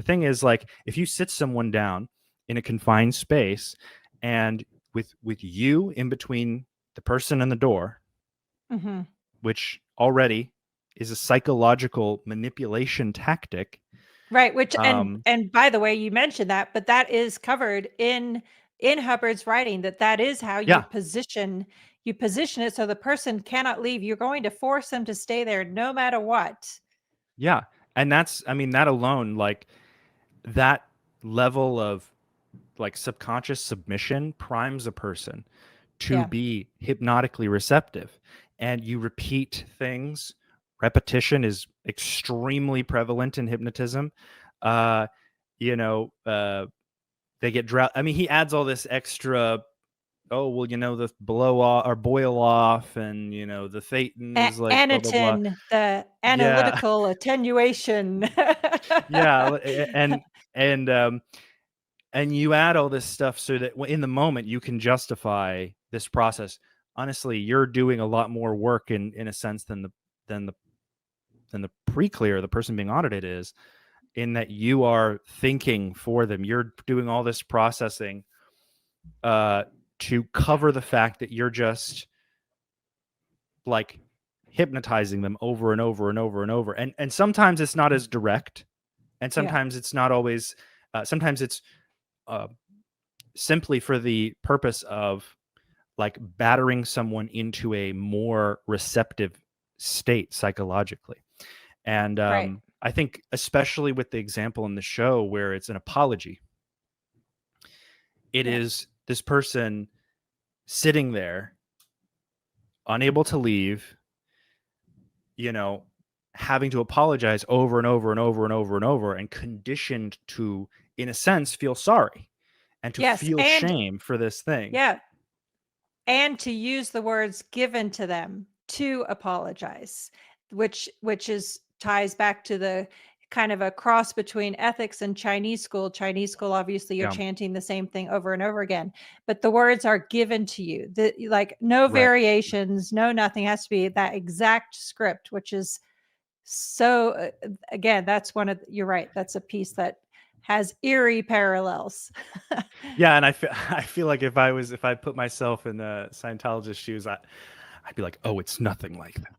The thing is, like, if you sit someone down in a confined space and with you in between the person and the door, Mm-hmm. which already is a psychological manipulation tactic. Right, which and by the way, you mentioned that, but that is covered in Hubbard's writing, that is how you Yeah. position it so the person cannot leave. You're going to force them to stay there no matter what. Yeah. And that's, I mean, that alone, like, that level of like subconscious submission primes a person to Yeah. be hypnotically receptive. And you repeat things. Repetition is extremely prevalent in hypnotism. You know, they get drought. I mean, he adds all this extra, oh, well, you know, the blow off or boil off, and, you know, the thetan is like blah, blah, blah. Anitin, the Yeah. analytical attenuation. Yeah. And you add all this stuff so that in the moment you can justify this process. Honestly, you're doing a lot more work in a sense than the pre-clear, the person being audited, is, in that you are thinking for them. You're doing all this processing to cover the fact that you're just like hypnotizing them over and over and over and over. And sometimes it's not as direct, and sometimes it's not always. Sometimes it's simply for the purpose of like battering someone into a more receptive state psychologically. And Right. I think especially with the example in the show where it's an apology, it is this person sitting there unable to leave, you know, having to apologize over and over and over and over and over, and conditioned to, in a sense, feel sorry and to Yes, feel and shame for this thing. yeah, and to use the words given to them to apologize, which is ties back to the kind of a cross between ethics and Chinese school. Chinese school, obviously, you're Yeah. chanting the same thing over and over again, but the words are given to you. Like no Right. variations, no nothing. It has to be that exact script, which is so. Again, that's you're right. That's a piece that has eerie parallels. Yeah, and I feel like if I put myself in the Scientologist shoes, I'd be like, oh, it's nothing like that.